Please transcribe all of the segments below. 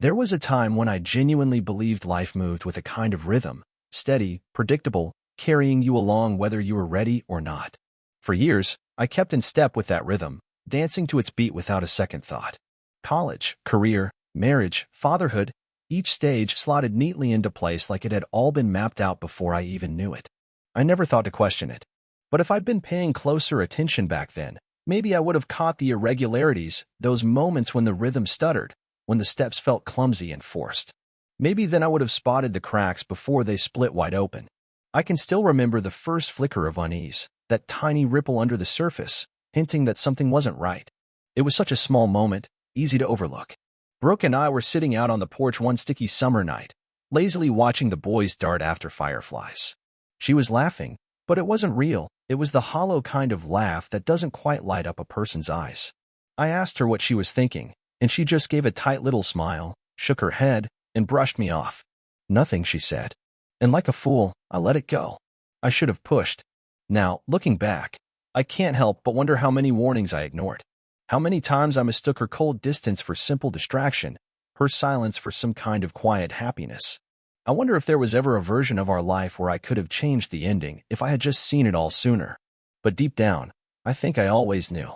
There was a time when I genuinely believed life moved with a kind of rhythm, steady, predictable, carrying you along whether you were ready or not. For years, I kept in step with that rhythm, dancing to its beat without a second thought. College, career, marriage, fatherhood, each stage slotted neatly into place like it had all been mapped out before I even knew it. I never thought to question it. But if I'd been paying closer attention back then, maybe I would have caught the irregularities, those moments when the rhythm stuttered, when the steps felt clumsy and forced. Maybe then I would have spotted the cracks before they split wide open. I can still remember the first flicker of unease, that tiny ripple under the surface, hinting that something wasn't right. It was such a small moment, easy to overlook. Brooke and I were sitting out on the porch one sticky summer night, lazily watching the boys dart after fireflies. She was laughing, but it wasn't real. It was the hollow kind of laugh that doesn't quite light up a person's eyes. I asked her what she was thinking, and she just gave a tight little smile, shook her head, and brushed me off. Nothing, she said. And like a fool, I let it go. I should have pushed. Now, looking back, I can't help but wonder how many warnings I ignored. How many times I mistook her cold distance for simple distraction, her silence for some kind of quiet happiness. I wonder if there was ever a version of our life where I could have changed the ending if I had just seen it all sooner. But deep down, I think I always knew.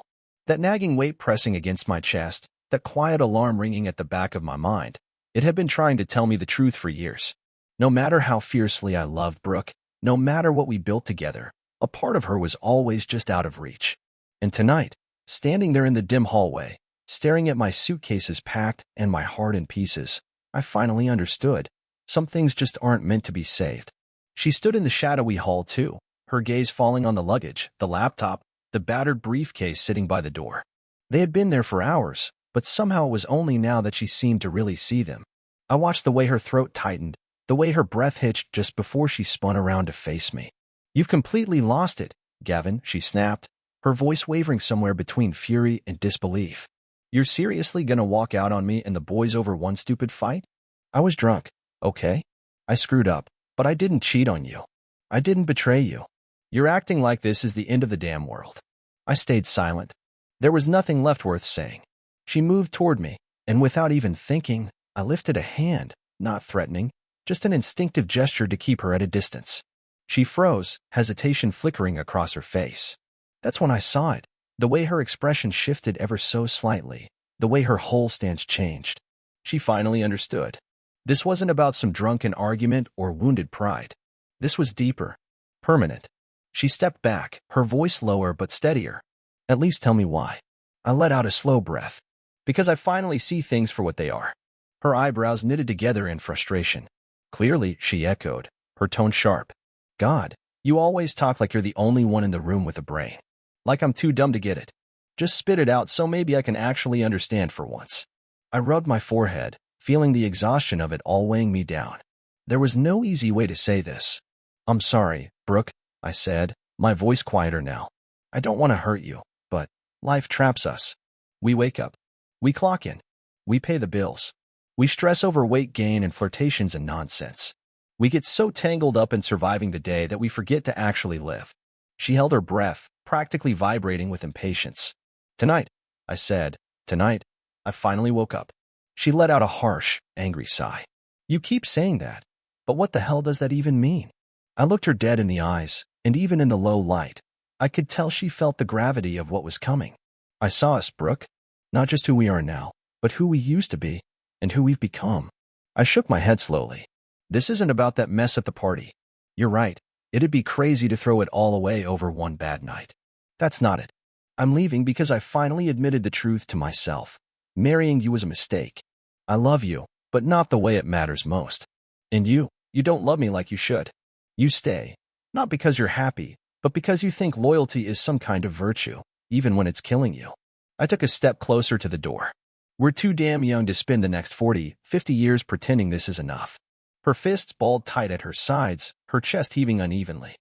That nagging weight pressing against my chest, that quiet alarm ringing at the back of my mind, it had been trying to tell me the truth for years. No matter how fiercely I loved Brooke, no matter what we built together, a part of her was always just out of reach. And tonight, standing there in the dim hallway, staring at my suitcases packed and my heart in pieces, I finally understood. Some things just aren't meant to be saved. She stood in the shadowy hall too, her gaze falling on the luggage, the laptop, the battered briefcase sitting by the door. They had been there for hours, but somehow it was only now that she seemed to really see them. I watched the way her throat tightened, the way her breath hitched just before she spun around to face me. "You've completely lost it, Gavin," she snapped, her voice wavering somewhere between fury and disbelief. "You're seriously gonna walk out on me and the boys over one stupid fight? I was drunk, okay? I screwed up, but I didn't cheat on you. I didn't betray you. You're acting like this is the end of the damn world." I stayed silent. There was nothing left worth saying. She moved toward me, and without even thinking, I lifted a hand, not threatening, just an instinctive gesture to keep her at a distance. She froze, hesitation flickering across her face. That's when I saw it, the way her expression shifted ever so slightly, the way her whole stance changed. She finally understood. This wasn't about some drunken argument or wounded pride. This was deeper, permanent. She stepped back, her voice lower but steadier. "At least tell me why." I let out a slow breath. "Because I finally see things for what they are." Her eyebrows knitted together in frustration. "Clearly," she echoed, her tone sharp. "God, you always talk like you're the only one in the room with a brain. Like I'm too dumb to get it. Just spit it out so maybe I can actually understand for once." I rubbed my forehead, feeling the exhaustion of it all weighing me down. There was no easy way to say this. "I'm sorry, Brooke," I said, my voice quieter now. "I don't want to hurt you, but life traps us. We wake up. We clock in. We pay the bills. We stress over weight gain and flirtations and nonsense. We get so tangled up in surviving the day that we forget to actually live." She held her breath, practically vibrating with impatience. "Tonight," I said, "tonight, I finally woke up." She let out a harsh, angry sigh. "You keep saying that, but what the hell does that even mean?" I looked her dead in the eyes, and even in the low light, I could tell she felt the gravity of what was coming. "I saw us, Brooke. Not just who we are now, but who we used to be, and who we've become." I shook my head slowly. "This isn't about that mess at the party. You're right. It'd be crazy to throw it all away over one bad night. That's not it. I'm leaving because I finally admitted the truth to myself. Marrying you was a mistake. I love you, but not the way it matters most. And you don't love me like you should. You stay, not because you're happy, but because you think loyalty is some kind of virtue, even when it's killing you." I took a step closer to the door. "We're too damn young to spend the next 40, 50 years pretending this is enough." Her fists balled tight at her sides, her chest heaving unevenly.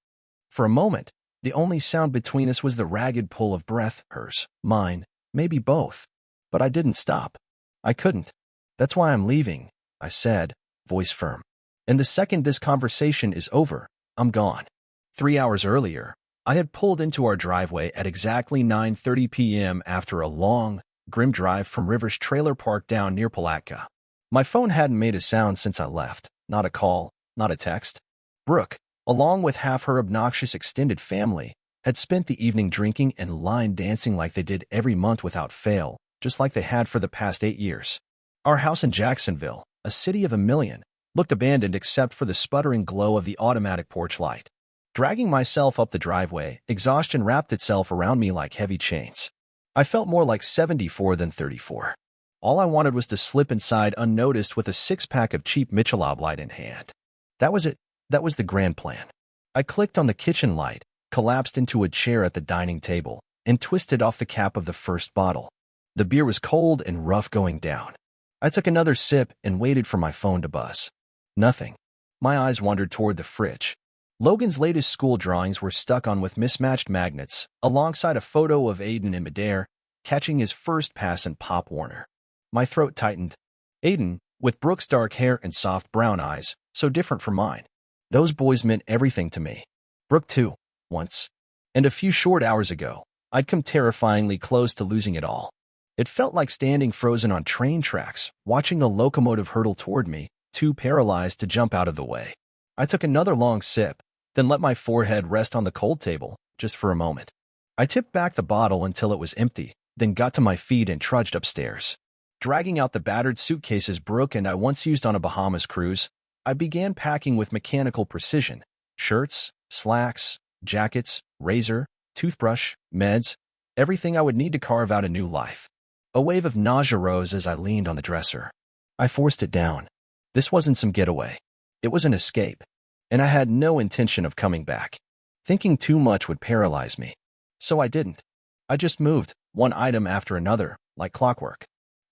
For a moment, the only sound between us was the ragged pull of breath, hers, mine, maybe both. But I didn't stop. I couldn't. "That's why I'm leaving," I said, voice firm. "And the second this conversation is over, I'm gone." 3 hours earlier, I had pulled into our driveway at exactly 9:30 p.m. after a long, grim drive from River's trailer park down near Palatka. My phone hadn't made a sound since I left. Not a call, not a text. Brooke, along with half her obnoxious extended family, had spent the evening drinking and line dancing like they did every month without fail, just like they had for the past 8 years. Our house in Jacksonville, a city of a million, looked abandoned except for the sputtering glow of the automatic porch light. Dragging myself up the driveway, exhaustion wrapped itself around me like heavy chains. I felt more like 74 than 34. All I wanted was to slip inside unnoticed with a six-pack of cheap Michelob Light in hand. That was it. That was the grand plan. I clicked on the kitchen light, collapsed into a chair at the dining table, and twisted off the cap of the first bottle. The beer was cold and rough going down. I took another sip and waited for my phone to buzz. Nothing. My eyes wandered toward the fridge. Logan's latest school drawings were stuck on with mismatched magnets, alongside a photo of Aiden in midair, catching his first pass in Pop Warner. My throat tightened. Aiden, with Brooke's dark hair and soft brown eyes, so different from mine. Those boys meant everything to me. Brooke too, once. And a few short hours ago, I'd come terrifyingly close to losing it all. It felt like standing frozen on train tracks, watching a locomotive hurtle toward me, too paralyzed to jump out of the way. I took another long sip, then let my forehead rest on the cold table, just for a moment. I tipped back the bottle until it was empty, then got to my feet and trudged upstairs. Dragging out the battered suitcases Brooke and I once used on a Bahamas cruise, I began packing with mechanical precision. Shirts, slacks, jackets, razor, toothbrush, meds, everything I would need to carve out a new life. A wave of nausea rose as I leaned on the dresser. I forced it down. This wasn't some getaway. It was an escape. And I had no intention of coming back. Thinking too much would paralyze me. So I didn't. I just moved, one item after another, like clockwork.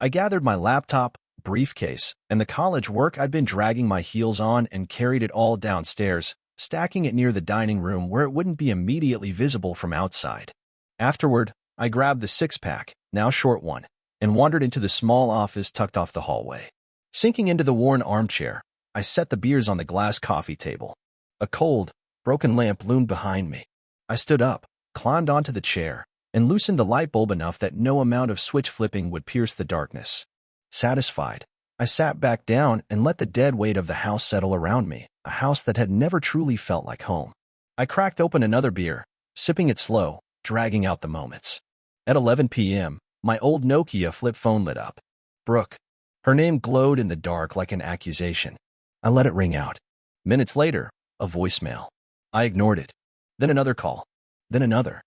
I gathered my laptop, briefcase, and the college work I'd been dragging my heels on and carried it all downstairs, stacking it near the dining room where it wouldn't be immediately visible from outside. Afterward, I grabbed the six-pack, now short one, and wandered into the small office tucked off the hallway. Sinking into the worn armchair, I set the beers on the glass coffee table. A cold, broken lamp loomed behind me. I stood up, climbed onto the chair, and loosened the light bulb enough that no amount of switch flipping would pierce the darkness. Satisfied, I sat back down and let the dead weight of the house settle around me, a house that had never truly felt like home. I cracked open another beer, sipping it slow, dragging out the moments. At 11 p.m., my old Nokia flip phone lit up. Brooke. Her name glowed in the dark like an accusation. I let it ring out. Minutes later, a voicemail. I ignored it. Then another call. Then another.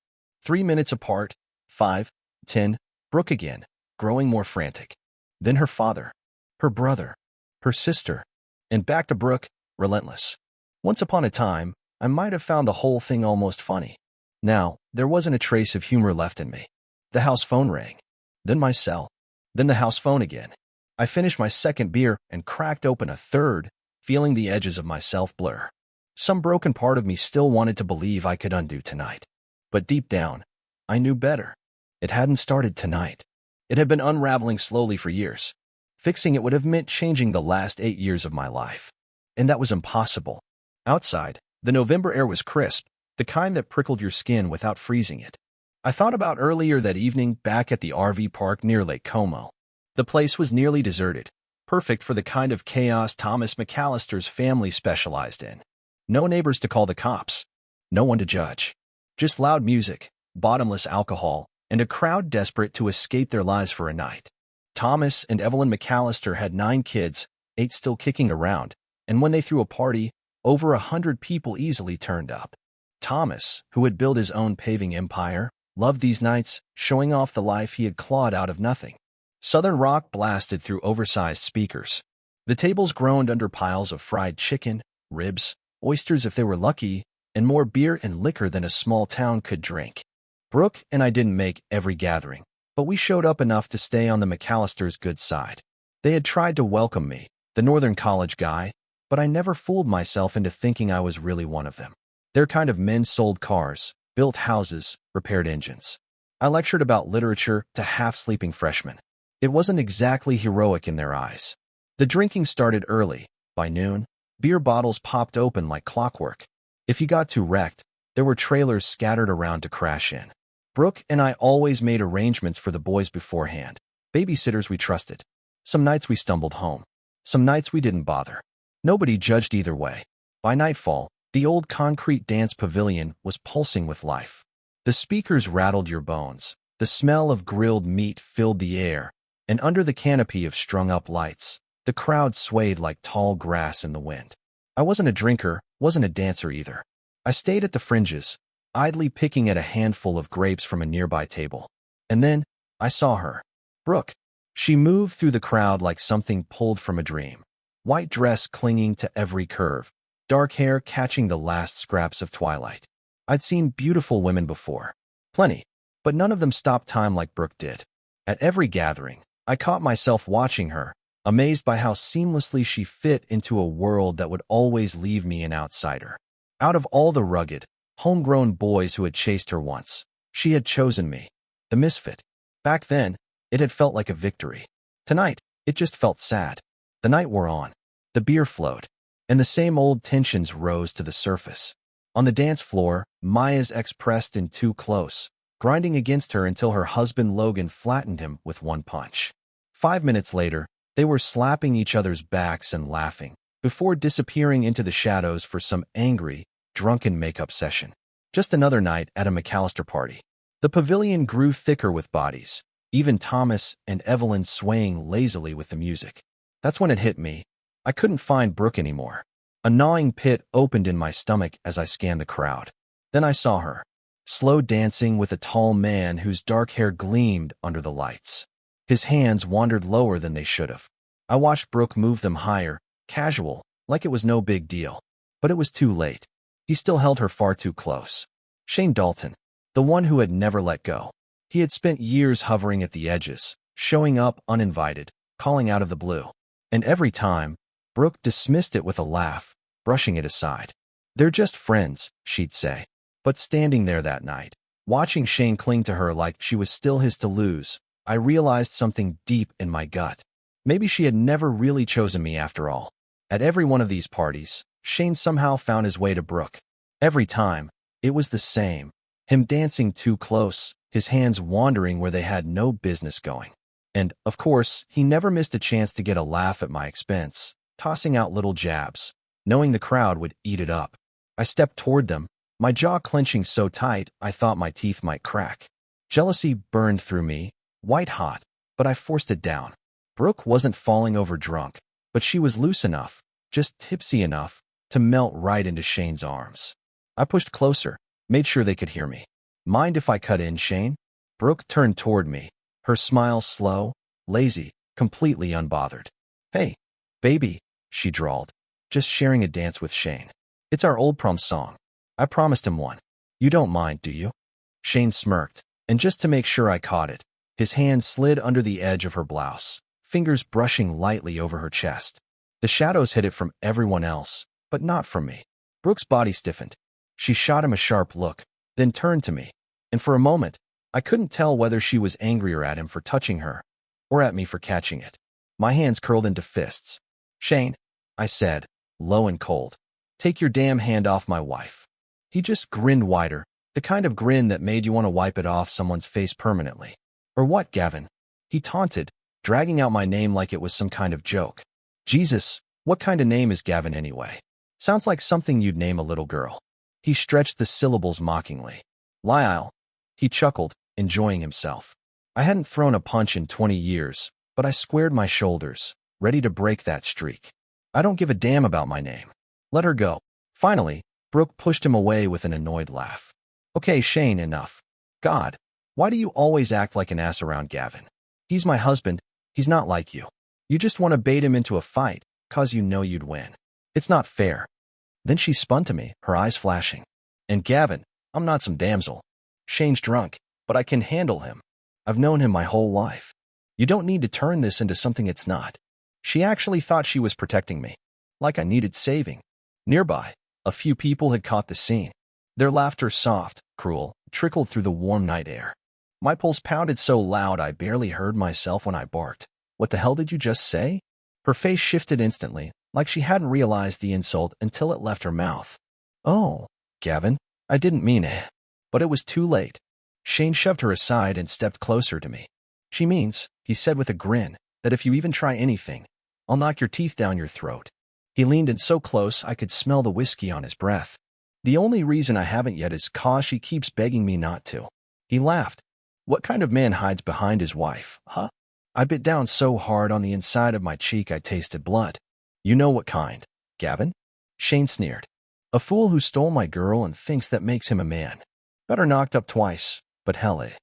3 minutes apart. 5, 10. Brooke again, growing more frantic. Then her father. Her brother. Her sister. And back to Brooke, relentless. Once upon a time, I might have found the whole thing almost funny. Now, there wasn't a trace of humor left in me. The house phone rang. Then my cell. Then the house phone again. I finished my second beer and cracked open a third, feeling the edges of myself blur. Some broken part of me still wanted to believe I could undo tonight. But deep down, I knew better. It hadn't started tonight. It had been unraveling slowly for years. Fixing it would have meant changing the last 8 years of my life. And that was impossible. Outside, the November air was crisp, the kind that prickled your skin without freezing it. I thought about earlier that evening back at the RV park near Lake Como. The place was nearly deserted, perfect for the kind of chaos Thomas McAllister's family specialized in. No neighbors to call the cops. No one to judge. Just loud music, bottomless alcohol, and a crowd desperate to escape their lives for a night. Thomas and Evelyn McAllister had 9 kids, 8 still kicking around, and when they threw a party, over 100 people easily turned up. Thomas, who had built his own paving empire, loved these nights, showing off the life he had clawed out of nothing. Southern rock blasted through oversized speakers. The tables groaned under piles of fried chicken, ribs, oysters if they were lucky, and more beer and liquor than a small town could drink. Brooke and I didn't make every gathering, but we showed up enough to stay on the McAllisters' good side. They had tried to welcome me, the Northern College guy, but I never fooled myself into thinking I was really one of them. Their kind of men sold cars, built houses, repaired engines. I lectured about literature to half-sleeping freshmen. It wasn't exactly heroic in their eyes. The drinking started early. By noon, beer bottles popped open like clockwork. If you got too wrecked, there were trailers scattered around to crash in. Brooke and I always made arrangements for the boys beforehand. Babysitters we trusted. Some nights we stumbled home. Some nights we didn't bother. Nobody judged either way. By nightfall, the old concrete dance pavilion was pulsing with life. The speakers rattled your bones. The smell of grilled meat filled the air, and under the canopy of strung-up lights, the crowd swayed like tall grass in the wind. I wasn't a drinker, wasn't a dancer either. I stayed at the fringes, idly picking at a handful of grapes from a nearby table. And then, I saw her. Brooke. She moved through the crowd like something pulled from a dream. White dress clinging to every curve, dark hair catching the last scraps of twilight. I'd seen beautiful women before. Plenty. But none of them stopped time like Brooke did. At every gathering, I caught myself watching her, amazed by how seamlessly she fit into a world that would always leave me an outsider. Out of all the rugged, homegrown boys who had chased her once, she had chosen me, the misfit. Back then, it had felt like a victory. Tonight, it just felt sad. The night wore on. The beer flowed, and the same old tensions rose to the surface. On the dance floor, Maya's ex pressed in too close, grinding against her until her husband Logan flattened him with one punch. 5 minutes later, they were slapping each other's backs and laughing, before disappearing into the shadows for some angry, drunken makeup session. Just another night at a McAllister party. The pavilion grew thicker with bodies, even Thomas and Evelyn swaying lazily with the music. That's when it hit me. I couldn't find Brooke anymore. A gnawing pit opened in my stomach as I scanned the crowd. Then I saw her, slow dancing with a tall man whose dark hair gleamed under the lights. His hands wandered lower than they should have. I watched Brooke move them higher, casual, like it was no big deal. But it was too late. He still held her far too close. Shane Dalton, the one who had never let go. He had spent years hovering at the edges, showing up uninvited, calling out of the blue. And every time, Brooke dismissed it with a laugh, brushing it aside. They're just friends, she'd say. But standing there that night, watching Shane cling to her like she was still his to lose, I realized something deep in my gut. Maybe she had never really chosen me after all. At every one of these parties, Shane somehow found his way to Brooke. Every time, it was the same. Him dancing too close, his hands wandering where they had no business going. And, of course, he never missed a chance to get a laugh at my expense, tossing out little jabs, knowing the crowd would eat it up. I stepped toward them, my jaw clenching so tight I thought my teeth might crack. Jealousy burned through me, white hot, but I forced it down. Brooke wasn't falling over drunk, but she was loose enough, just tipsy enough, to melt right into Shane's arms. I pushed closer, made sure they could hear me. Mind if I cut in, Shane? Brooke turned toward me, her smile slow, lazy, completely unbothered. Hey, baby, she drawled, just sharing a dance with Shane. It's our old prom song. I promised him one. You don't mind, do you? Shane smirked, and just to make sure I caught it, his hand slid under the edge of her blouse, fingers brushing lightly over her chest. The shadows hid it from everyone else, but not from me. Brooke's body stiffened. She shot him a sharp look, then turned to me, and for a moment, I couldn't tell whether she was angrier at him for touching her, or at me for catching it. My hands curled into fists. Shane, I said, low and cold, take your damn hand off my wife. He just grinned wider, the kind of grin that made you want to wipe it off someone's face permanently. Or what, Gavin? He taunted, dragging out my name like it was some kind of joke. Jesus, what kind of name is Gavin anyway? Sounds like something you'd name a little girl. He stretched the syllables mockingly. Lyle. He chuckled, enjoying himself. I hadn't thrown a punch in 20 years, but I squared my shoulders, ready to break that streak. I don't give a damn about my name. Let her go. Finally, Brooke pushed him away with an annoyed laugh. Okay, Shane, enough. God, why do you always act like an ass around Gavin? He's my husband. He's not like you. You just want to bait him into a fight, 'cause you know you'd win. It's not fair. Then she spun to me, her eyes flashing. And Gavin, I'm not some damsel. Shane's drunk, but I can handle him. I've known him my whole life. You don't need to turn this into something it's not. She actually thought she was protecting me, like I needed saving. Nearby, a few people had caught the scene. Their laughter, soft, cruel, trickled through the warm night air. My pulse pounded so loud I barely heard myself when I barked. What the hell did you just say? Her face shifted instantly, like she hadn't realized the insult until it left her mouth. Oh, Gavin, I didn't mean it. But it was too late. Shane shoved her aside and stepped closer to me. She means, he said with a grin, that if you even try anything, I'll knock your teeth down your throat. He leaned in so close I could smell the whiskey on his breath. The only reason I haven't yet is 'cause she keeps begging me not to. He laughed. What kind of man hides behind his wife, huh? I bit down so hard on the inside of my cheek I tasted blood. You know what kind, Gavin? Shane sneered. A fool who stole my girl and thinks that makes him a man. Better knocked up twice, but hell eh.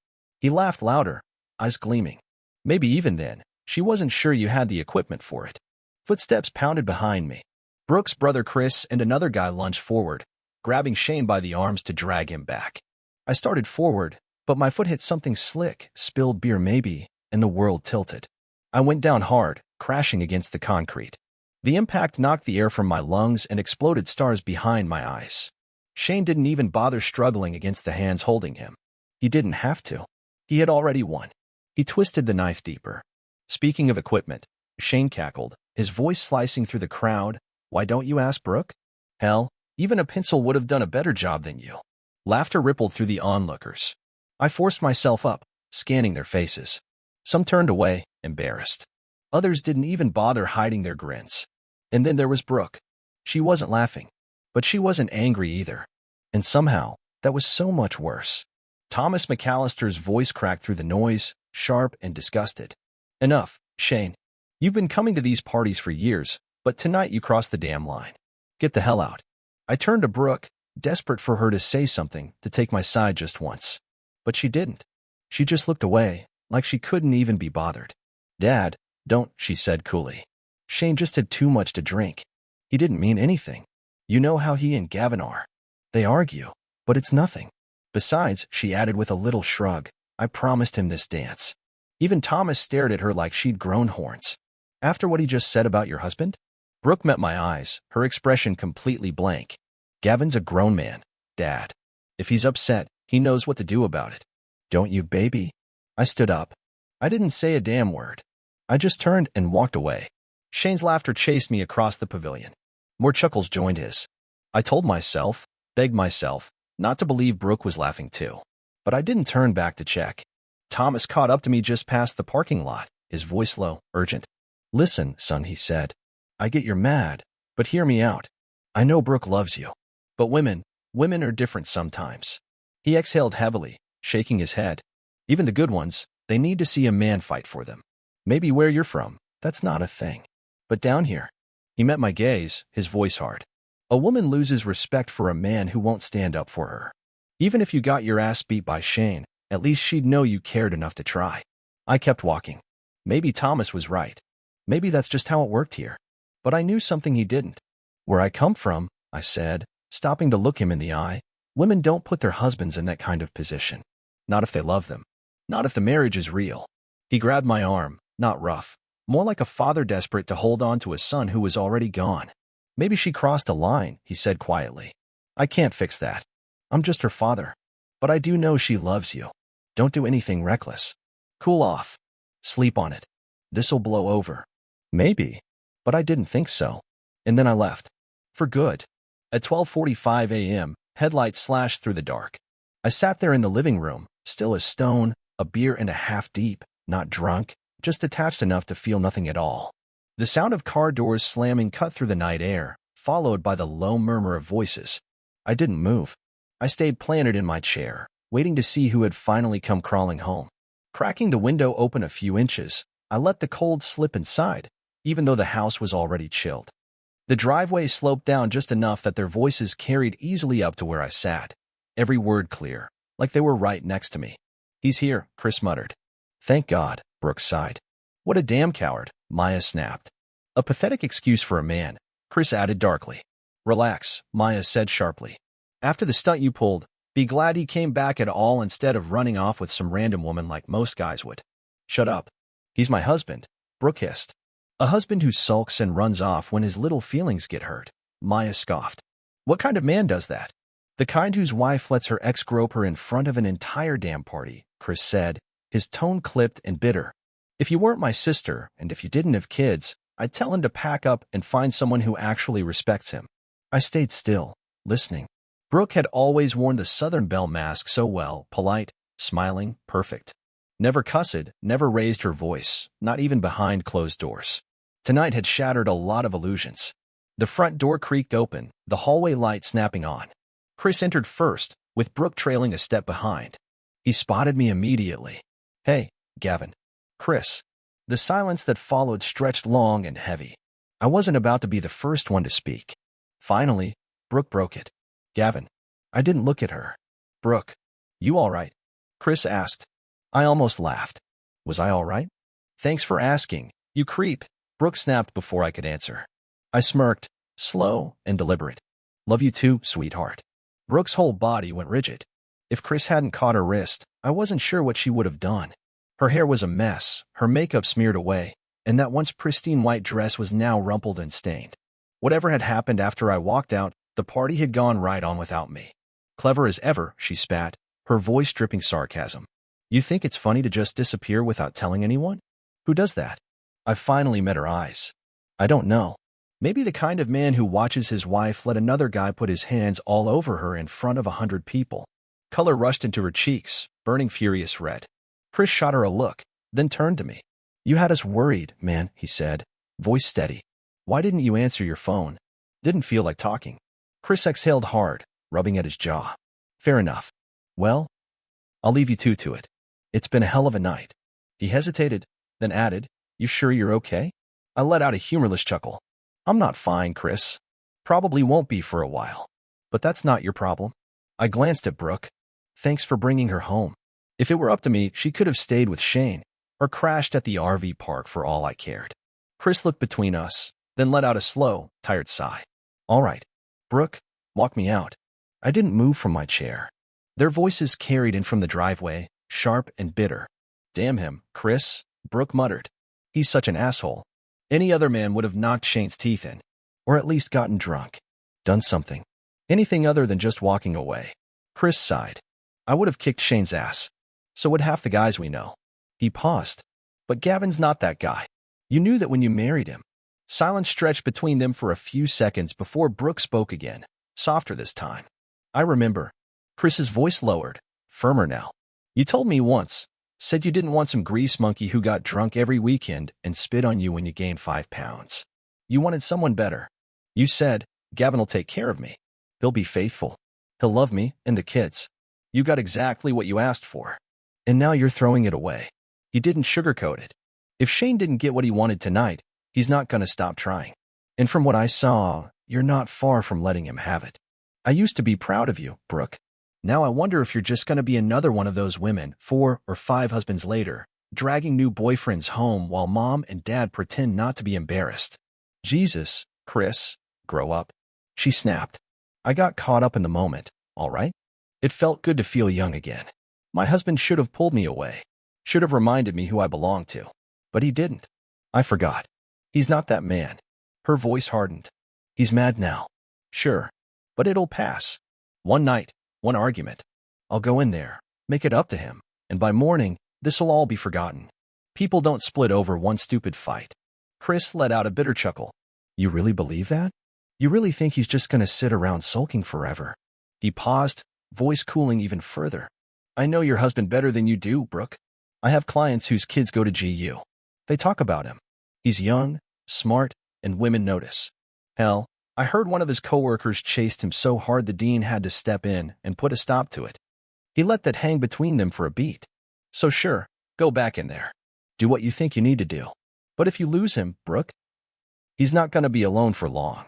He laughed louder, eyes gleaming. Maybe even then, she wasn't sure you had the equipment for it. Footsteps pounded behind me. Brooke's brother Chris and another guy lunged forward, grabbing Shane by the arms to drag him back. I started forward, but my foot hit something slick, spilled beer maybe, and the world tilted. I went down hard, crashing against the concrete. The impact knocked the air from my lungs and exploded stars behind my eyes. Shane didn't even bother struggling against the hands holding him. He didn't have to. He had already won. He twisted the knife deeper. Speaking of equipment, Shane cackled, his voice slicing through the crowd. Why don't you ask Brooke? Hell, even a pencil would have done a better job than you. Laughter rippled through the onlookers. I forced myself up, scanning their faces. Some turned away, embarrassed. Others didn't even bother hiding their grins. And then there was Brooke. She wasn't laughing, but she wasn't angry either. And somehow, that was so much worse. Thomas McAllister's voice cracked through the noise, sharp and disgusted. Enough, Shane. You've been coming to these parties for years, but tonight you crossed the damn line. Get the hell out. I turned to Brooke, desperate for her to say something, to take my side just once. But she didn't. She just looked away, like she couldn't even be bothered. Dad, don't, she said coolly. Shane just had too much to drink. He didn't mean anything. You know how he and Gavin are. They argue, but it's nothing. Besides, she added with a little shrug, I promised him this dance. Even Thomas stared at her like she'd grown horns. After what he just said about your husband? Brooke met my eyes, her expression completely blank. Gavin's a grown man, Dad. If he's upset, he knows what to do about it. Don't you, baby? I stood up. I didn't say a damn word. I just turned and walked away. Shane's laughter chased me across the pavilion. More chuckles joined his. I told myself, begged myself, not to believe Brooke was laughing too. But I didn't turn back to check. Thomas caught up to me just past the parking lot, his voice low, urgent. Listen, son, he said. I get you're mad, but hear me out. I know Brooke loves you. But women are different sometimes. He exhaled heavily, shaking his head. Even the good ones, they need to see a man fight for them. Maybe where you're from, that's not a thing. But down here, he met my gaze, his voice hard. A woman loses respect for a man who won't stand up for her. Even if you got your ass beat by Shane, at least she'd know you cared enough to try. I kept walking. Maybe Thomas was right. Maybe that's just how it worked here. But I knew something he didn't. Where I come from, I said, stopping to look him in the eye, women don't put their husbands in that kind of position. Not if they love them. Not if the marriage is real. He grabbed my arm, not rough. More like a father desperate to hold on to a son who was already gone. Maybe she crossed a line, he said quietly. I can't fix that. I'm just her father. But I do know she loves you. Don't do anything reckless. Cool off. Sleep on it. This'll blow over. Maybe. But I didn't think so. And then I left. For good. At 12:45 a.m., headlights slashed through the dark. I sat there in the living room, still as stone, a beer and a half deep, not drunk, just detached enough to feel nothing at all. The sound of car doors slamming cut through the night air, followed by the low murmur of voices. I didn't move. I stayed planted in my chair, waiting to see who had finally come crawling home. Cracking the window open a few inches, I let the cold slip inside, even though the house was already chilled. The driveway sloped down just enough that their voices carried easily up to where I sat, every word clear, like they were right next to me. He's here, Chris muttered. Thank God, Brooke sighed. What a damn coward, Maya snapped. A pathetic excuse for a man, Chris added darkly. Relax, Maya said sharply. After the stunt you pulled, be glad he came back at all instead of running off with some random woman like most guys would. Shut up. He's my husband, Brooke hissed. A husband who sulks and runs off when his little feelings get hurt, Maya scoffed. What kind of man does that? The kind whose wife lets her ex grope her in front of an entire damn party, Chris said, his tone clipped and bitter. If you weren't my sister, and if you didn't have kids, I'd tell him to pack up and find someone who actually respects him. I stayed still, listening. Brooke had always worn the Southern Belle mask so well, polite, smiling, perfect. Never cussed, never raised her voice, not even behind closed doors. Tonight had shattered a lot of illusions. The front door creaked open, the hallway light snapping on. Chris entered first, with Brooke trailing a step behind. He spotted me immediately. "Hey, Gavin." "Chris." The silence that followed stretched long and heavy. I wasn't about to be the first one to speak. Finally, Brooke broke it. "Gavin." I didn't look at her. "Brooke, you all right?" Chris asked. I almost laughed. Was I all right? "Thanks for asking, you creep," Brooke snapped before I could answer. I smirked, slow and deliberate. "Love you too, sweetheart." Brooke's whole body went rigid. If Chris hadn't caught her wrist, I wasn't sure what she would have done. Her hair was a mess, her makeup smeared away, and that once pristine white dress was now rumpled and stained. Whatever had happened after I walked out, the party had gone right on without me. "Clever as ever," she spat, her voice dripping sarcasm. "You think it's funny to just disappear without telling anyone? Who does that?" I finally met her eyes. "I don't know. Maybe the kind of man who watches his wife let another guy put his hands all over her in front of 100 people." Color rushed into her cheeks, burning furious red. Chris shot her a look, then turned to me. "You had us worried, man," he said, voice steady. "Why didn't you answer your phone?" "Didn't feel like talking." Chris exhaled hard, rubbing at his jaw. "Fair enough. Well, I'll leave you two to it. It's been a hell of a night." He hesitated, then added, "You sure you're okay?" I let out a humorless chuckle. "I'm not fine, Chris. Probably won't be for a while. But that's not your problem." I glanced at Brooke. "Thanks for bringing her home. If it were up to me, she could have stayed with Shane, or crashed at the RV park for all I cared." Chris looked between us, then let out a slow, tired sigh. "All right. Brooke, walk me out." I didn't move from my chair. Their voices carried in from the driveway, sharp and bitter. "Damn him, Chris," Brooke muttered. "He's such an asshole. Any other man would have knocked Shane's teeth in, or at least gotten drunk. Done something. Anything other than just walking away." Chris sighed. "I would have kicked Shane's ass. So would half the guys we know." He paused. "But Gavin's not that guy. You knew that when you married him." Silence stretched between them for a few seconds before Brooke spoke again, softer this time. "I remember." Chris's voice lowered, firmer now. "You told me once, said you didn't want some grease monkey who got drunk every weekend and spit on you when you gained 5 pounds. You wanted someone better. You said, Gavin will take care of me. He'll be faithful. He'll love me and the kids. You got exactly what you asked for. And now you're throwing it away." He didn't sugarcoat it. If Shane didn't get what he wanted tonight, he's not going to stop trying. And from what I saw, you're not far from letting him have it. I used to be proud of you, Brooke. Now I wonder if you're just going to be another one of those women, 4 or 5 husbands later, dragging new boyfriends home while mom and dad pretend not to be embarrassed. Jesus, Chris, grow up. She snapped. I got caught up in the moment, all right? It felt good to feel young again. My husband should have pulled me away, should have reminded me who I belonged to. But he didn't. I forgot. He's not that man. Her voice hardened. He's mad now. Sure. But it'll pass. One night, one argument. I'll go in there, make it up to him, and by morning, this'll all be forgotten. People don't split over one stupid fight. Chris let out a bitter chuckle. You really believe that? You really think he's just going to sit around sulking forever? He paused, voice cooling even further. I know your husband better than you do, Brooke. I have clients whose kids go to GU. They talk about him. He's young, smart, and women notice. Hell, I heard one of his coworkers chased him so hard the dean had to step in and put a stop to it. He let that hang between them for a beat. So sure, go back in there. Do what you think you need to do. But if you lose him, Brooke, he's not going to be alone for long.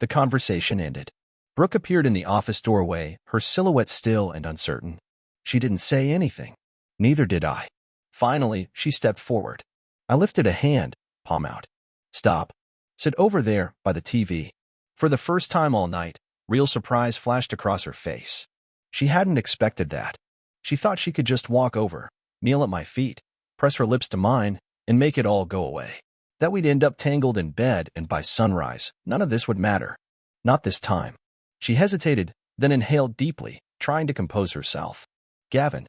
The conversation ended. Brooke appeared in the office doorway, her silhouette still and uncertain. She didn't say anything. Neither did I. Finally, she stepped forward. I lifted a hand, palm out. Stop. Sit over there, by the TV. For the first time all night, real surprise flashed across her face. She hadn't expected that. She thought she could just walk over, kneel at my feet, press her lips to mine, and make it all go away. That we'd end up tangled in bed and by sunrise, none of this would matter. Not this time. She hesitated, then inhaled deeply, trying to compose herself. Gavin.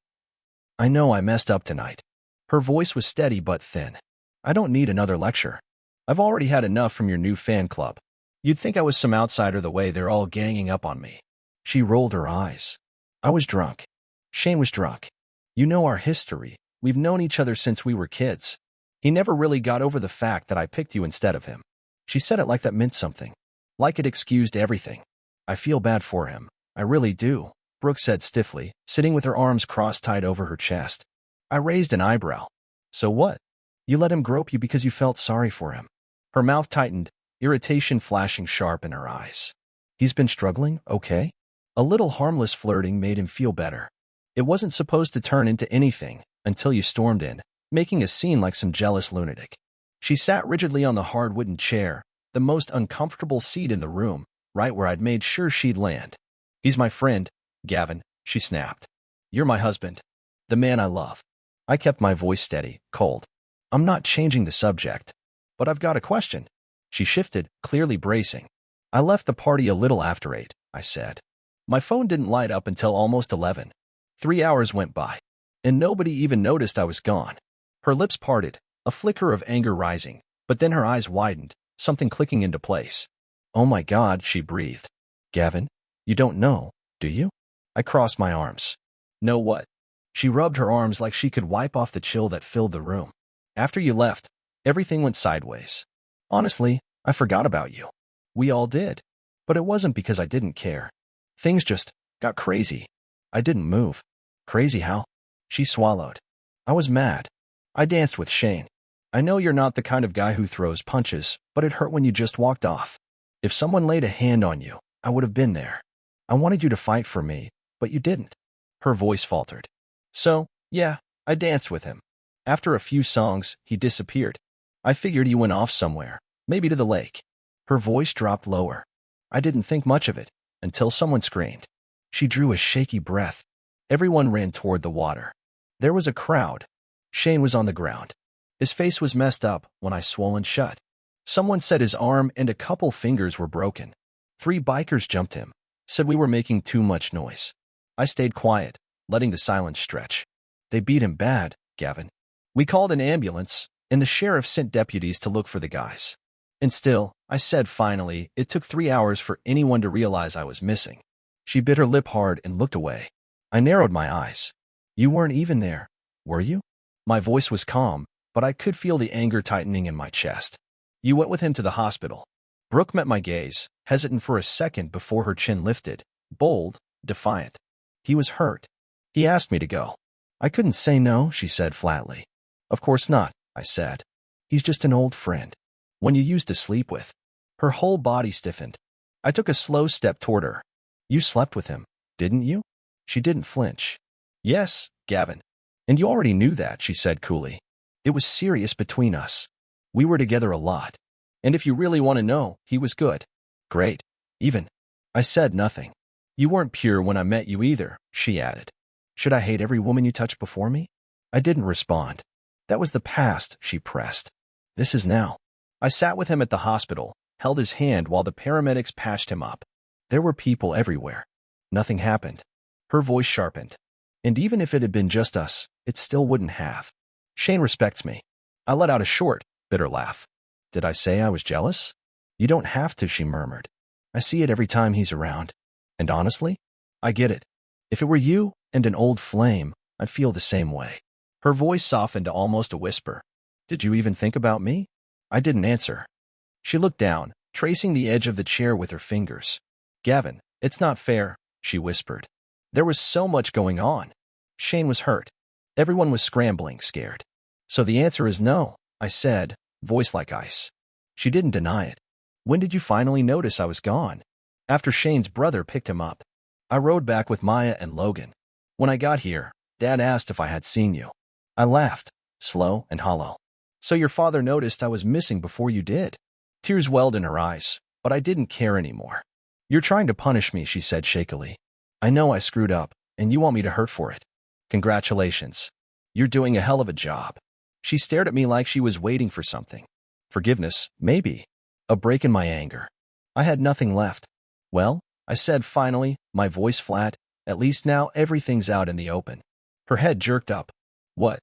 I know I messed up tonight. Her voice was steady but thin. I don't need another lecture. I've already had enough from your new fan club. You'd think I was some outsider the way they're all ganging up on me. She rolled her eyes. I was drunk. Shane was drunk. You know our history. We've known each other since we were kids. He never really got over the fact that I picked you instead of him. She said it like that meant something. Like it excused everything. I feel bad for him. I really do, Brooke said stiffly, sitting with her arms cross-tied over her chest. I raised an eyebrow. So what? You let him grope you because you felt sorry for him. Her mouth tightened, irritation flashing sharp in her eyes. He's been struggling, okay? A little harmless flirting made him feel better. It wasn't supposed to turn into anything until you stormed in, making a scene like some jealous lunatic. She sat rigidly on the hard wooden chair, the most uncomfortable seat in the room, right where I'd made sure she'd land. He's my friend, Gavin, she snapped. You're my husband. The man I love. I kept my voice steady, cold. I'm not changing the subject. But I've got a question. She shifted, clearly bracing. I left the party a little after 8, I said. My phone didn't light up until almost 11. 3 hours went by, and nobody even noticed I was gone. Her lips parted, a flicker of anger rising, but then her eyes widened, something clicking into place. Oh my God, she breathed. Gavin, you don't know, do you? I crossed my arms. Know what? She rubbed her arms like she could wipe off the chill that filled the room. After you left, everything went sideways. Honestly, I forgot about you. We all did. But it wasn't because I didn't care. Things just got crazy. I didn't move. Crazy how? She swallowed. I was mad. I danced with Shane. I know you're not the kind of guy who throws punches, but it hurt when you just walked off. If someone laid a hand on you, I would have been there. I wanted you to fight for me, but you didn't. Her voice faltered. So, yeah, I danced with him. After a few songs, he disappeared. I figured he went off somewhere, maybe to the lake. Her voice dropped lower. I didn't think much of it, until someone screamed. She drew a shaky breath. Everyone ran toward the water. There was a crowd. Shane was on the ground. His face was messed up, one eye swollen shut. Someone said his arm and a couple fingers were broken. 3 bikers jumped him, said we were making too much noise. I stayed quiet, letting the silence stretch. They beat him bad, Gavin. We called an ambulance, and the sheriff sent deputies to look for the guys. And still, I said finally, it took 3 hours for anyone to realize I was missing. She bit her lip hard and looked away. I narrowed my eyes. You weren't even there, were you? My voice was calm, but I could feel the anger tightening in my chest. You went with him to the hospital. Brooke met my gaze, hesitant for a second before her chin lifted, bold, defiant. He was hurt. He asked me to go. I couldn't say no, she said flatly. Of course not, I said. He's just an old friend. One you used to sleep with. Her whole body stiffened. I took a slow step toward her. You slept with him, didn't you? She didn't flinch. Yes, Gavin. And you already knew that, she said coolly. It was serious between us. We were together a lot. And if you really want to know, he was good. Great. Even. I said nothing. You weren't pure when I met you either, she added. Should I hate every woman you touched before me? I didn't respond. That was the past, she pressed. This is now. I sat with him at the hospital, held his hand while the paramedics patched him up. There were people everywhere. Nothing happened. Her voice sharpened. And even if it had been just us, it still wouldn't have. Shane respects me. I let out a short, bitter laugh. Did I say I was jealous? You don't have to, she murmured. I see it every time he's around. And honestly, I get it. If it were you and an old flame, I'd feel the same way. Her voice softened to almost a whisper. Did you even think about me? I didn't answer. She looked down, tracing the edge of the chair with her fingers. Gavin, it's not fair, she whispered. There was so much going on. Shane was hurt. Everyone was scrambling, scared. So the answer is no, I said, voice like ice. She didn't deny it. When did you finally notice I was gone? After Shane's brother picked him up. I rode back with Maya and Logan. When I got here, Dad asked if I had seen you. I laughed, slow and hollow. So your father noticed I was missing before you did? Tears welled in her eyes, but I didn't care anymore. You're trying to punish me, she said shakily. I know I screwed up, and you want me to hurt for it. Congratulations. You're doing a hell of a job. She stared at me like she was waiting for something. Forgiveness, maybe. A break in my anger. I had nothing left. Well, I said finally, my voice flat, at least now everything's out in the open. Her head jerked up. What?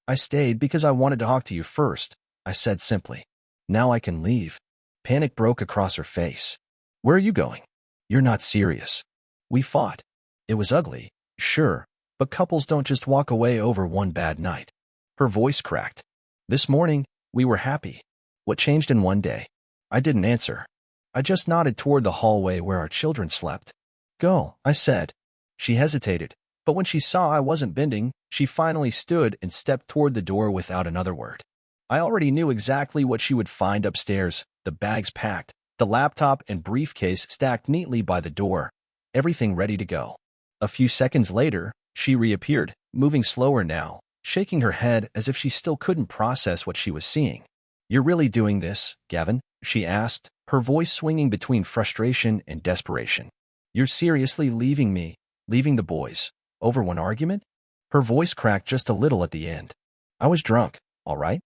I stayed because I wanted to talk to you first, I said simply. Now I can leave. Panic broke across her face. Where are you going? You're not serious. We fought. It was ugly, sure, but couples don't just walk away over one bad night. Her voice cracked. This morning, we were happy. What changed in one day? I didn't answer. I just nodded toward the hallway where our children slept. Go, I said. She hesitated, but when she saw I wasn't bending, she finally stood and stepped toward the door without another word. I already knew exactly what she would find upstairs, the bags packed, the laptop and briefcase stacked neatly by the door, everything ready to go. A few seconds later, she reappeared, moving slower now, shaking her head as if she still couldn't process what she was seeing. You're really doing this, Gavin? She asked, her voice swinging between frustration and desperation. You're seriously leaving me, leaving the boys, over one argument? Her voice cracked just a little at the end. I was drunk, all right?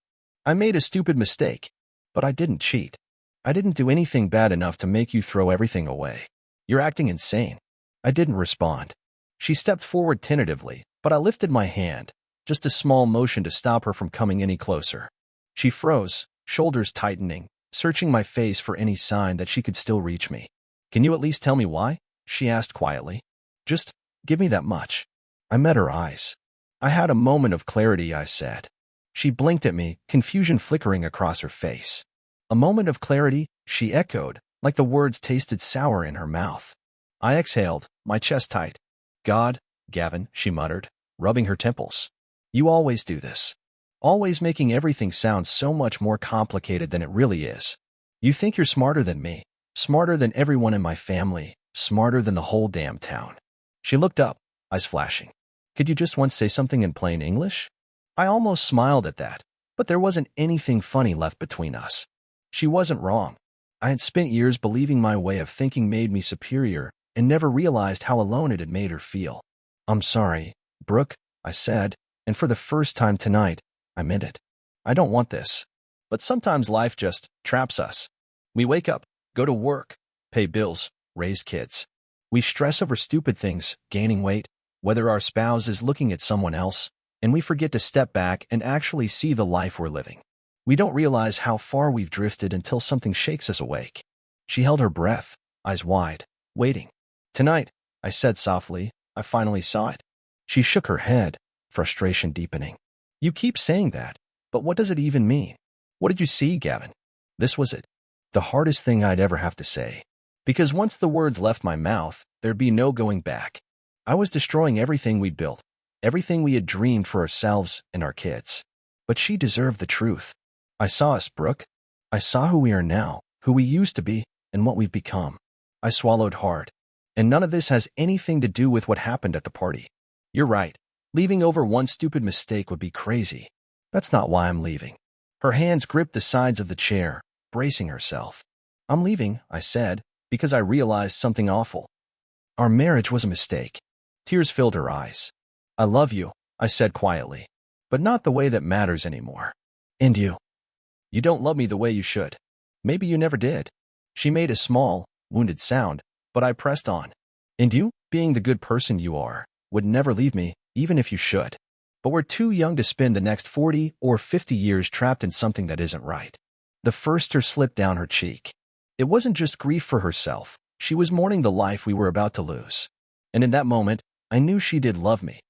I made a stupid mistake, but I didn't cheat. I didn't do anything bad enough to make you throw everything away. You're acting insane. I didn't respond. She stepped forward tentatively, but I lifted my hand, just a small motion to stop her from coming any closer. She froze, shoulders tightening, searching my face for any sign that she could still reach me. Can you at least tell me why? She asked quietly. Just give me that much. I met her eyes. I had a moment of clarity, I said. She blinked at me, confusion flickering across her face. A moment of clarity, she echoed, like the words tasted sour in her mouth. I exhaled, my chest tight. God, Gavin, she muttered, rubbing her temples. You always do this. Always making everything sound so much more complicated than it really is. You think you're smarter than me, smarter than everyone in my family, smarter than the whole damn town. She looked up, eyes flashing. Could you just once say something in plain English? I almost smiled at that, but there wasn't anything funny left between us. She wasn't wrong. I had spent years believing my way of thinking made me superior and never realized how alone it had made her feel. I'm sorry, Brooke, I said, and for the first time tonight, I meant it. I don't want this. But sometimes life just traps us. We wake up, go to work, pay bills, raise kids. We stress over stupid things, gaining weight, whether our spouse is looking at someone else, and we forget to step back and actually see the life we're living. We don't realize how far we've drifted until something shakes us awake. She held her breath, eyes wide, waiting. Tonight, I said softly, I finally saw it. She shook her head, frustration deepening. You keep saying that, but what does it even mean? What did you see, Gavin? This was it. The hardest thing I'd ever have to say. Because once the words left my mouth, there'd be no going back. I was destroying everything we'd built, everything we had dreamed for ourselves and our kids. But she deserved the truth. I saw us, Brooke. I saw who we are now, who we used to be, and what we've become. I swallowed hard. And none of this has anything to do with what happened at the party. You're right. Leaving over one stupid mistake would be crazy. That's not why I'm leaving. Her hands gripped the sides of the chair, bracing herself. I'm leaving, I said, because I realized something awful. Our marriage was a mistake. Tears filled her eyes. I love you, I said quietly, but not the way that matters anymore. And you? You don't love me the way you should. Maybe you never did. She made a small, wounded sound, but I pressed on. And you, being the good person you are, would never leave me, even if you should. But we're too young to spend the next 40 or 50 years trapped in something that isn't right. The first tear slipped down her cheek. It wasn't just grief for herself. She was mourning the life we were about to lose. And in that moment, I knew she did love me.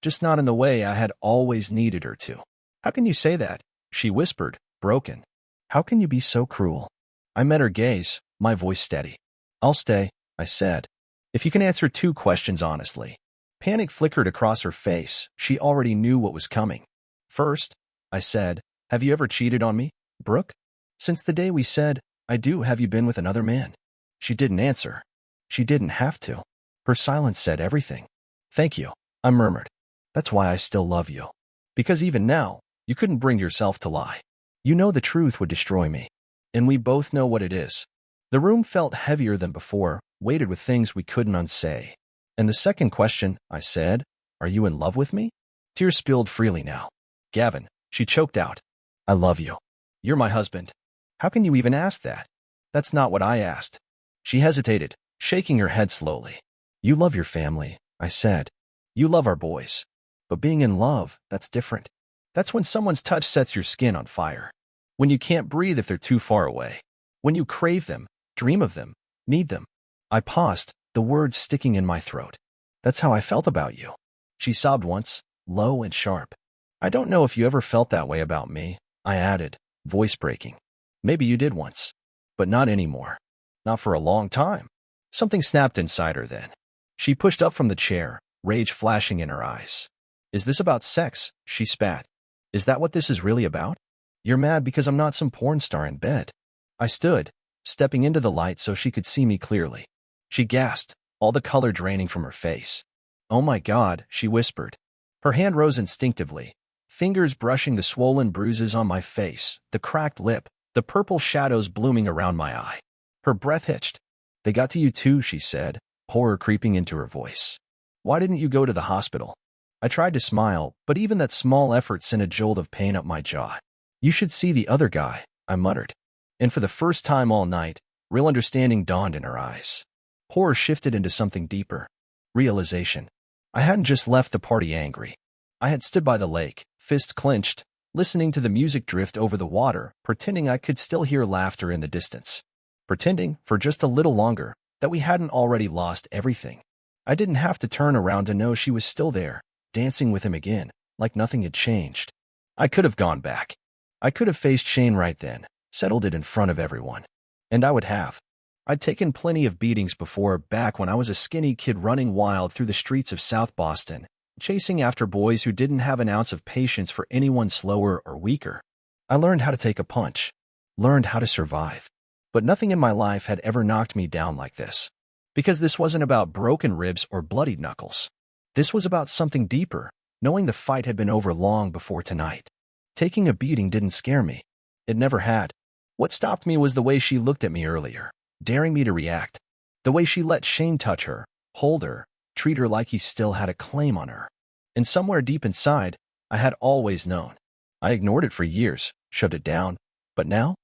Just not in the way I had always needed her to. How can you say that? She whispered, broken. How can you be so cruel? I met her gaze, my voice steady. I'll stay, I said. If you can answer 2 questions honestly. Panic flickered across her face. She already knew what was coming. First, I said, have you ever cheated on me, Brooke? Since the day we said, I do, have you been with another man? She didn't answer. She didn't have to. Her silence said everything. Thank you, I murmured. That's why I still love you. Because even now, you couldn't bring yourself to lie. You know the truth would destroy me. And we both know what it is. The room felt heavier than before, weighted with things we couldn't unsay. And the second question, I said, are you in love with me? Tears spilled freely now. Gavin, she choked out. I love you. You're my husband. How can you even ask that? That's not what I asked. She hesitated, shaking her head slowly. You love your family, I said. You love our boys. But being in love, that's different. That's when someone's touch sets your skin on fire. When you can't breathe if they're too far away. When you crave them, dream of them, need them. I paused, the words sticking in my throat. That's how I felt about you. She sobbed once, low and sharp. I don't know if you ever felt that way about me, I added, voice breaking. Maybe you did once. But not anymore. Not for a long time. Something snapped inside her then. She pushed up from the chair, rage flashing in her eyes. Is this about sex? She spat. Is that what this is really about? You're mad because I'm not some porn star in bed. I stood, stepping into the light so she could see me clearly. She gasped, all the color draining from her face. Oh my God, she whispered. Her hand rose instinctively, fingers brushing the swollen bruises on my face, the cracked lip, the purple shadows blooming around my eye. Her breath hitched. They got to you too, she said, horror creeping into her voice. Why didn't you go to the hospital? I tried to smile, but even that small effort sent a jolt of pain up my jaw. You should see the other guy, I muttered. And for the first time all night, real understanding dawned in her eyes. Horror shifted into something deeper. Realization. I hadn't just left the party angry. I had stood by the lake, fist clenched, listening to the music drift over the water, pretending I could still hear laughter in the distance. Pretending, for just a little longer, that we hadn't already lost everything. I didn't have to turn around to know she was still there, dancing with him again, like nothing had changed. I could have gone back. I could have faced Shane right then, settled it in front of everyone. And I would have. I'd taken plenty of beatings before, back when I was a skinny kid running wild through the streets of South Boston, chasing after boys who didn't have an ounce of patience for anyone slower or weaker. I learned how to take a punch, learned how to survive. But nothing in my life had ever knocked me down like this. Because this wasn't about broken ribs or bloodied knuckles. This was about something deeper, knowing the fight had been over long before tonight. Taking a beating didn't scare me. It never had. What stopped me was the way she looked at me earlier, daring me to react. The way she let Shane touch her, hold her, treat her like he still had a claim on her. And somewhere deep inside, I had always known. I ignored it for years, shoved it down. But now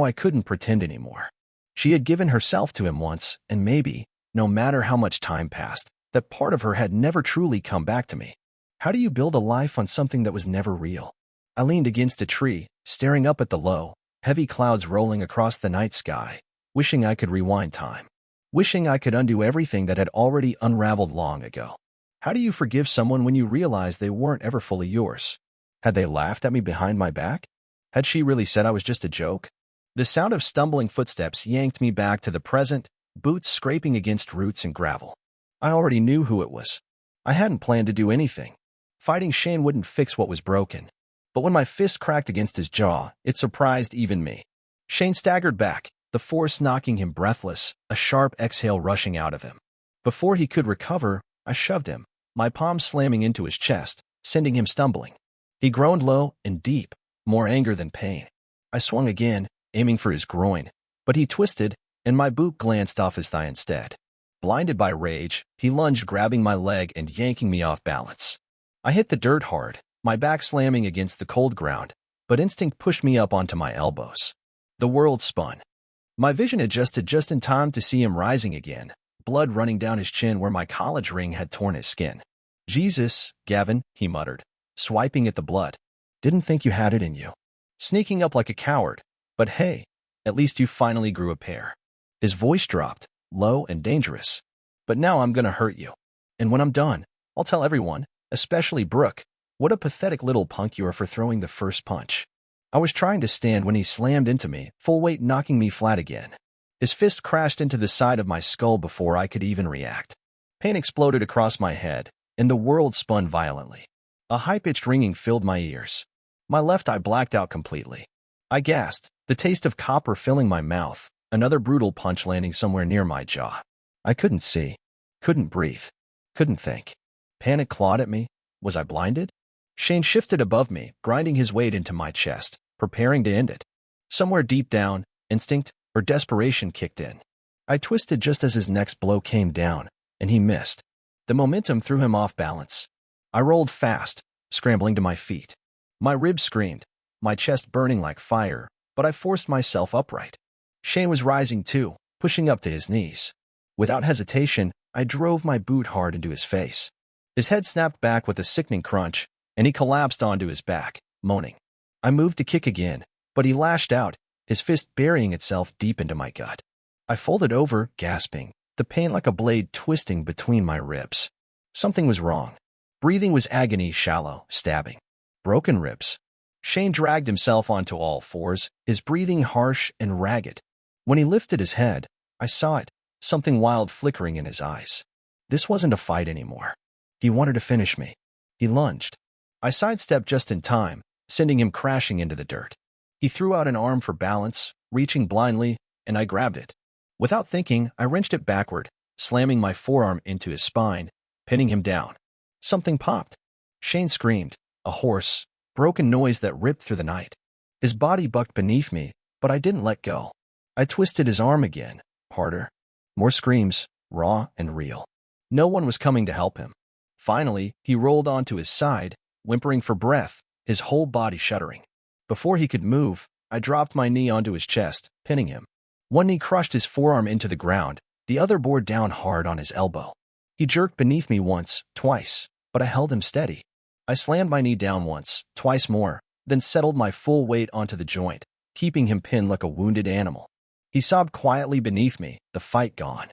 I couldn't pretend anymore. She had given herself to him once, and maybe, no matter how much time passed, that part of her had never truly come back to me. How do you build a life on something that was never real? I leaned against a tree, staring up at the low, heavy clouds rolling across the night sky, wishing I could rewind time. Wishing I could undo everything that had already unraveled long ago. How do you forgive someone when you realize they weren't ever fully yours? Had they laughed at me behind my back? Had she really said I was just a joke? The sound of stumbling footsteps yanked me back to the present, boots scraping against roots and gravel. I already knew who it was. I hadn't planned to do anything. Fighting Shane wouldn't fix what was broken. But when my fist cracked against his jaw, it surprised even me. Shane staggered back, the force knocking him breathless, a sharp exhale rushing out of him. Before he could recover, I shoved him, my palm slamming into his chest, sending him stumbling. He groaned low and deep, more anger than pain. I swung again, aiming for his groin, but he twisted, and my boot glanced off his thigh instead. Blinded by rage, he lunged, grabbing my leg and yanking me off balance. I hit the dirt hard, my back slamming against the cold ground, but instinct pushed me up onto my elbows. The world spun. My vision adjusted just in time to see him rising again, blood running down his chin where my college ring had torn his skin. Jesus, Gavin, he muttered, swiping at the blood. Didn't think you had it in you. Sneaking up like a coward. But hey, at least you finally grew a pair. His voice dropped, low and dangerous. But now I'm gonna hurt you. And when I'm done, I'll tell everyone, especially Brooke, what a pathetic little punk you are for throwing the first punch. I was trying to stand when he slammed into me, full weight knocking me flat again. His fist crashed into the side of my skull before I could even react. Pain exploded across my head, and the world spun violently. A high-pitched ringing filled my ears. My left eye blacked out completely. I gasped, the taste of copper filling my mouth, another brutal punch landing somewhere near my jaw. I couldn't see, couldn't breathe, couldn't think. Panic clawed at me. Was I blinded? Shane shifted above me, grinding his weight into my chest, preparing to end it. Somewhere deep down, instinct or desperation kicked in. I twisted just as his next blow came down, and he missed. The momentum threw him off balance. I rolled fast, scrambling to my feet. My ribs screamed, my chest burning like fire, but I forced myself upright. Shane was rising too, pushing up to his knees. Without hesitation, I drove my boot hard into his face. His head snapped back with a sickening crunch, and he collapsed onto his back, moaning. I moved to kick again, but he lashed out, his fist burying itself deep into my gut. I folded over, gasping, the pain like a blade twisting between my ribs. Something was wrong. Breathing was agony, shallow, stabbing. Broken ribs. Shane dragged himself onto all fours, his breathing harsh and ragged. When he lifted his head, I saw it, something wild flickering in his eyes. This wasn't a fight anymore. He wanted to finish me. He lunged. I sidestepped just in time, sending him crashing into the dirt. He threw out an arm for balance, reaching blindly, and I grabbed it. Without thinking, I wrenched it backward, slamming my forearm into his spine, pinning him down. Something popped. Shane screamed, a hoarse, broken noise that ripped through the night. His body bucked beneath me, but I didn't let go. I twisted his arm again, harder. More screams, raw and real. No one was coming to help him. Finally, he rolled onto his side, whimpering for breath, his whole body shuddering. Before he could move, I dropped my knee onto his chest, pinning him. One knee crushed his forearm into the ground, the other bore down hard on his elbow. He jerked beneath me once, twice, but I held him steady. I slammed my knee down once, twice more, then settled my full weight onto the joint, keeping him pinned like a wounded animal. He sobbed quietly beneath me, the fight gone.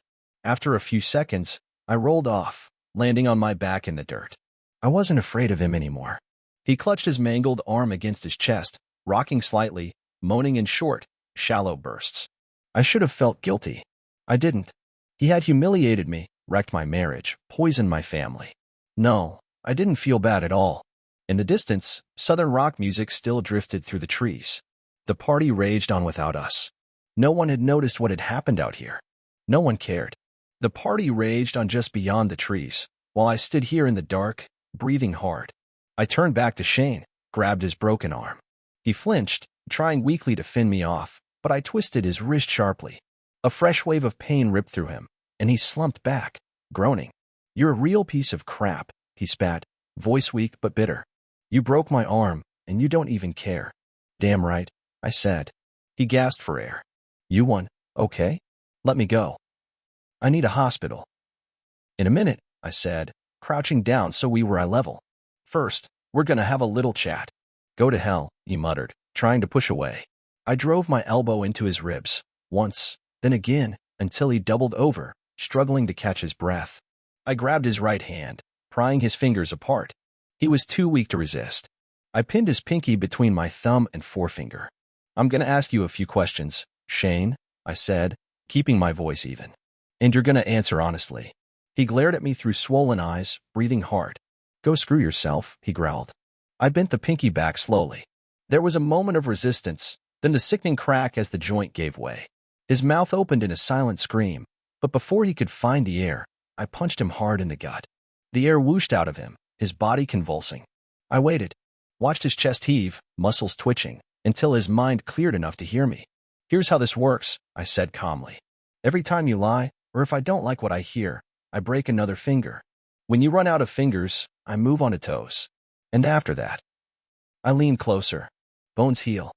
After a few seconds, I rolled off, landing on my back in the dirt. I wasn't afraid of him anymore. He clutched his mangled arm against his chest, rocking slightly, moaning in short, shallow bursts. I should have felt guilty. I didn't. He had humiliated me, wrecked my marriage, poisoned my family. No, I didn't feel bad at all. In the distance, southern rock music still drifted through the trees. The party raged on without us. No one had noticed what had happened out here. No one cared. The party raged on just beyond the trees, while I stood here in the dark, breathing hard. I turned back to Shane, grabbed his broken arm. He flinched, trying weakly to fend me off, but I twisted his wrist sharply. A fresh wave of pain ripped through him, and he slumped back, groaning. "You're a real piece of crap," he spat, voice weak but bitter. "You broke my arm, and you don't even care." "Damn right," I said. He gasped for air. "You won, okay? Let me go. I need a hospital." "In a minute," I said, crouching down so we were eye level. "First, we're gonna have a little chat." "Go to hell," he muttered, trying to push away. I drove my elbow into his ribs, once, then again, until he doubled over, struggling to catch his breath. I grabbed his right hand, prying his fingers apart. He was too weak to resist. I pinned his pinky between my thumb and forefinger. "I'm gonna ask you a few questions, Shane," I said, keeping my voice even. "And you're gonna answer honestly." He glared at me through swollen eyes, breathing hard. "Go screw yourself," he growled. I bent the pinky back slowly. There was a moment of resistance, then the sickening crack as the joint gave way. His mouth opened in a silent scream, but before he could find the air, I punched him hard in the gut. The air whooshed out of him, his body convulsing. I waited, watched his chest heave, muscles twitching, until his mind cleared enough to hear me. "Here's how this works," I said calmly. "Every time you lie, or if I don't like what I hear, I break another finger. When you run out of fingers, I move on to toes. And after that." I leaned closer. Bones heal.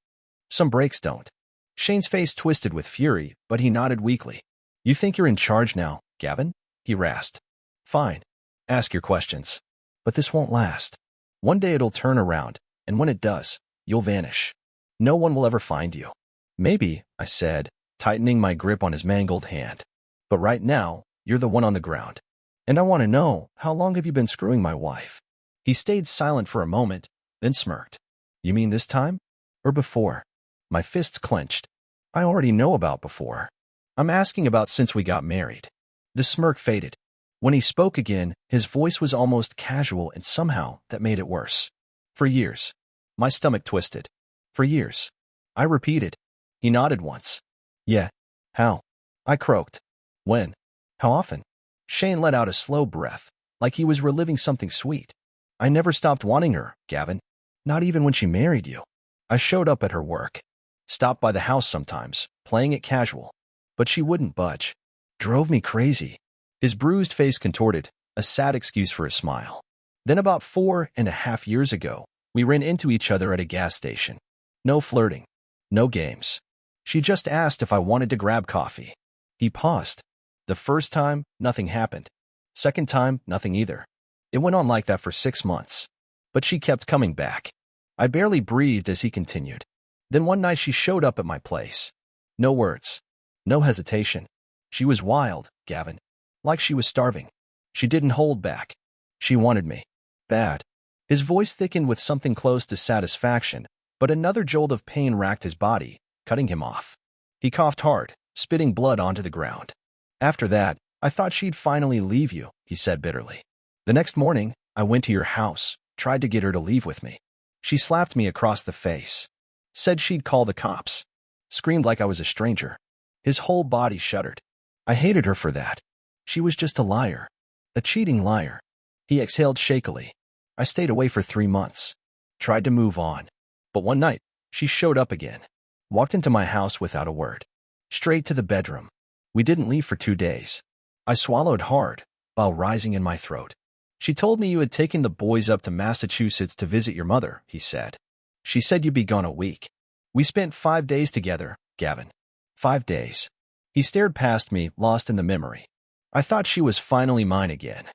Some breaks don't. Shane's face twisted with fury, but he nodded weakly. "You think you're in charge now, Gavin?" he rasped. "Fine. Ask your questions. But this won't last. One day it'll turn around, and when it does, you'll vanish. No one will ever find you." "Maybe," I said, tightening my grip on his mangled hand. "But right now, you're the one on the ground. And I want to know, how long have you been screwing my wife?" He stayed silent for a moment, then smirked. "You mean this time? Or before?" My fists clenched. "I already know about before. I'm asking about since we got married." The smirk faded. When he spoke again, his voice was almost casual, and somehow that made it worse. "For years." My stomach twisted. "For years." I repeated. He nodded once. "Yeah. How?" I croaked. "When? How often?" Shane let out a slow breath, like he was reliving something sweet. "I never stopped wanting her, Gavin. Not even when she married you. I showed up at her work. Stopped by the house sometimes, playing it casual. But she wouldn't budge. Drove me crazy." His bruised face contorted, a sad excuse for a smile. "Then about 4.5 years ago, we ran into each other at a gas station. No flirting. No games. She just asked if I wanted to grab coffee." He paused. "The first time, nothing happened. Second time, nothing either. It went on like that for 6 months. But she kept coming back." I barely breathed as he continued. "Then one night she showed up at my place. No words. No hesitation. She was wild, Gavin. Like she was starving. She didn't hold back. She wanted me. Bad." His voice thickened with something close to satisfaction, But another jolt of pain racked his body, cutting him off. He coughed hard, spitting blood onto the ground. After that, I thought she'd finally leave you, he said bitterly. The next morning, I went to your house, tried to get her to leave with me. She slapped me across the face, said she'd call the cops, screamed like I was a stranger. His whole body shuddered. I hated her for that. She was just a liar. A cheating liar. He exhaled shakily. I stayed away for 3 months. Tried to move on. But one night, she showed up again. Walked into my house without a word. Straight to the bedroom. We didn't leave for 2 days. I swallowed hard, while rising in my throat. She told me you had taken the boys up to Massachusetts to visit your mother, he said. She said you'd be gone a week. We spent 5 days together, Gavin. 5 days. He stared past me, lost in the memory. I thought she was finally mine again.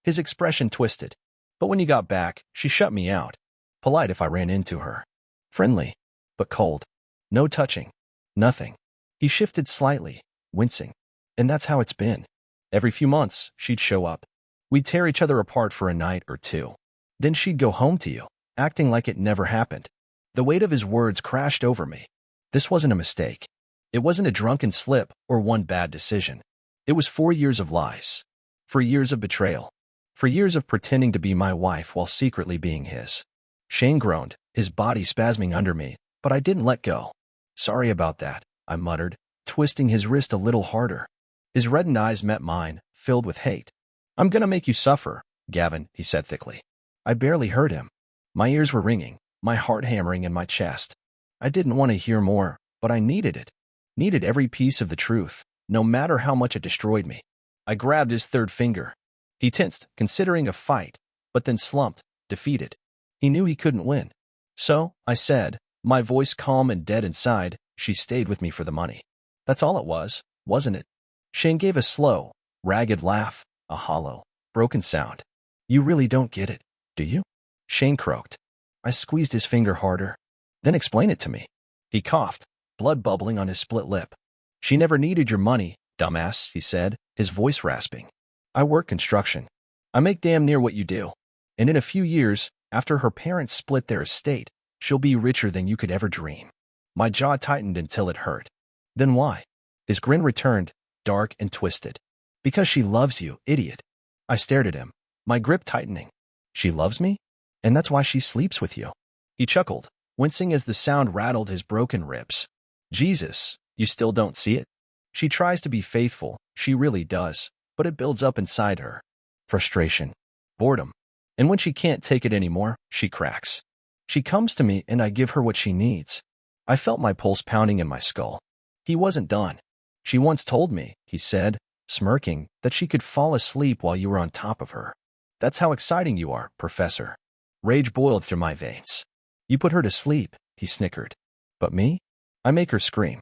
His expression twisted. But when you got back, she shut me out. Polite if I ran into her. Friendly, but cold. No touching. Nothing. He shifted slightly, wincing. And that's how it's been. Every few months, she'd show up. We'd tear each other apart for a night or two. Then she'd go home to you, acting like it never happened. The weight of his words crashed over me. This wasn't a mistake. It wasn't a drunken slip or one bad decision. It was 4 years of lies. 4 years of betrayal. 4 years of pretending to be my wife while secretly being his. Shane groaned, his body spasming under me, but I didn't let go. Sorry about that, I muttered, twisting his wrist a little harder. His reddened eyes met mine, filled with hate. I'm gonna make you suffer, Gavin, he said thickly. I barely heard him. My ears were ringing, my heart hammering in my chest. I didn't want to hear more, but I needed it. Needed every piece of the truth, no matter how much it destroyed me. I grabbed his third finger. He tensed, considering a fight, but then slumped, defeated. He knew he couldn't win. So, I said, my voice calm and dead inside, she stayed with me for the money. That's all it was, wasn't it? Shane gave a slow, ragged laugh, a hollow, broken sound. You really don't get it, do you? Shane croaked. I squeezed his finger harder. Then explain it to me. He coughed, blood bubbling on his split lip. She never needed your money, dumbass, he said, his voice rasping. I work construction. I make damn near what you do. And in a few years, after her parents split their estate, she'll be richer than you could ever dream. My jaw tightened until it hurt. Then why? His grin returned, dark and twisted. Because she loves you, idiot. I stared at him, my grip tightening. She loves me? And that's why she sleeps with you. He chuckled, wincing as the sound rattled his broken ribs. Jesus, you still don't see it? She tries to be faithful, she really does, but it builds up inside her. Frustration. Boredom. And when she can't take it anymore, she cracks. She comes to me and I give her what she needs. I felt my pulse pounding in my skull. He wasn't done. She once told me, he said, smirking, that she could fall asleep while you were on top of her. That's how exciting you are, Professor. Rage boiled through my veins. You put her to sleep, he snickered. But me? I make her scream.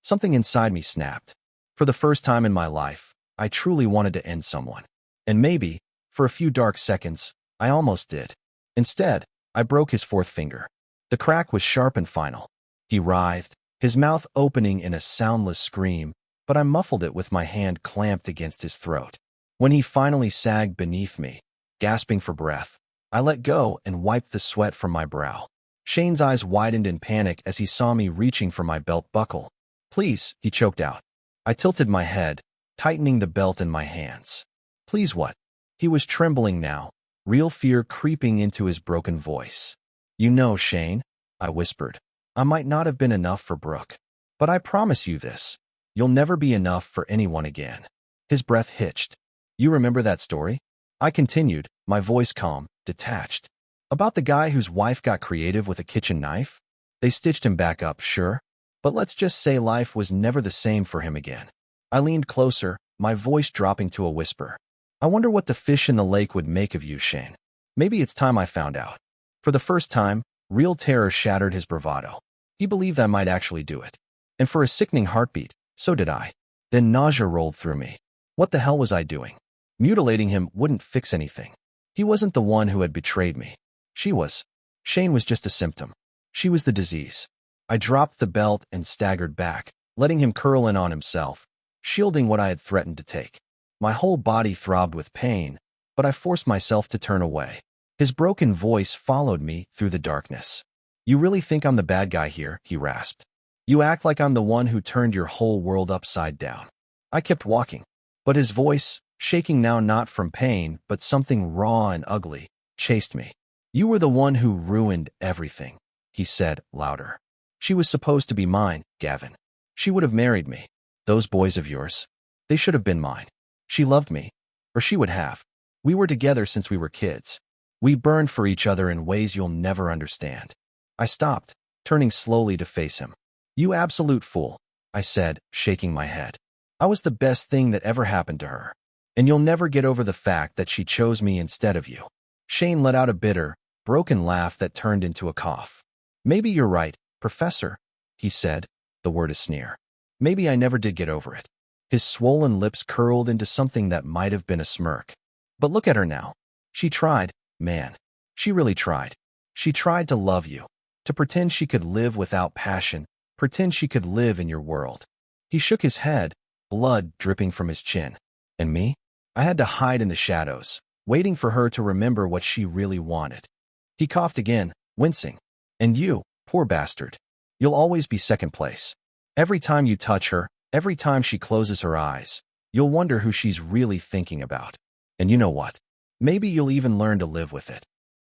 Something inside me snapped. For the first time in my life, I truly wanted to end someone. And maybe, for a few dark seconds, I almost did. Instead, I broke his fourth finger. The crack was sharp and final. He writhed, his mouth opening in a soundless scream, but I muffled it with my hand clamped against his throat. When he finally sagged beneath me, gasping for breath, I let go and wiped the sweat from my brow. Shane's eyes widened in panic as he saw me reaching for my belt buckle. Please, he choked out. I tilted my head, tightening the belt in my hands. Please what? He was trembling now, real fear creeping into his broken voice. You know, Shane, I whispered, I might not have been enough for Brooke, but I promise you this. You'll never be enough for anyone again. His breath hitched. You remember that story? I continued, my voice calm, detached. About the guy whose wife got creative with a kitchen knife? They stitched him back up, sure. But let's just say life was never the same for him again. I leaned closer, my voice dropping to a whisper. I wonder what the fish in the lake would make of you, Shane. Maybe it's time I found out. For the first time, real terror shattered his bravado. He believed I might actually do it. And for a sickening heartbeat, so did I. Then nausea rolled through me. What the hell was I doing? Mutilating him wouldn't fix anything. He wasn't the one who had betrayed me. She was. Shane was just a symptom. She was the disease. I dropped the belt and staggered back, letting him curl in on himself, shielding what I had threatened to take. My whole body throbbed with pain, but I forced myself to turn away. His broken voice followed me through the darkness. You really think I'm the bad guy here, he rasped. You act like I'm the one who turned your whole world upside down. I kept walking, but his voice, shaking now not from pain, but something raw and ugly, chased me. You were the one who ruined everything, he said, louder. She was supposed to be mine, Gavin. She would have married me. Those boys of yours, they should have been mine. She loved me, or she would have. We were together since we were kids. We burned for each other in ways you'll never understand. I stopped, turning slowly to face him. You absolute fool, I said, shaking my head. I was the best thing that ever happened to her. And you'll never get over the fact that she chose me instead of you. Shane let out a bitter, broken laugh that turned into a cough. Maybe you're right, Professor, he said, the word a sneer. Maybe I never did get over it. His swollen lips curled into something that might have been a smirk. But look at her now. She tried, man. She really tried. She tried to love you, to pretend she could live without passion, pretend she could live in your world. He shook his head, blood dripping from his chin. And me? I had to hide in the shadows, waiting for her to remember what she really wanted. He coughed again, wincing. And you, poor bastard. You'll always be second place. Every time you touch her, every time she closes her eyes, you'll wonder who she's really thinking about. And you know what? Maybe you'll even learn to live with it.